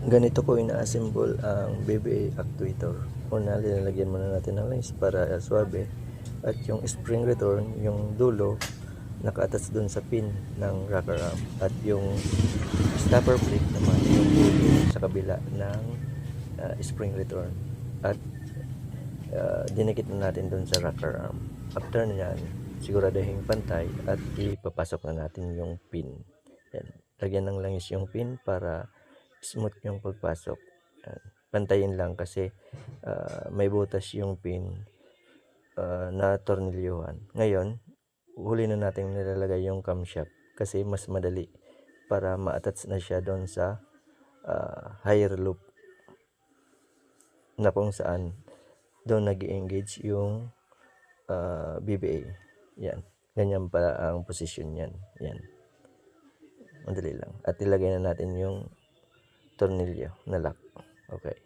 Ganito ko ina-assemble ang BBA actuator. Una, linalagyan muna natin ng lines para swabe. At yung spring return, yung dulo, naka-attach dun sa pin ng rocker arm. At yung stopper plate naman, yung dulo sa kabila ng spring return. At dinikit na natin dun sa rocker arm. After nyan, siguraduhin pantay at ipapasok na natin yung pin. Yan. Lagyan ng langis yung pin para smooth yung pagpasok. Pantayin lang kasi may butas yung pin na tornilyuhan. Ngayon, huli na natin nilalagay yung camshaft kasi mas madali para ma-attach na siya doon sa higher loop na kung saan doon nag-engage yung BBA. Yan. Ganyan pala ang position yan. Yan. Madali lang. At ilagay na natin yung tornilyo na lock. Okay.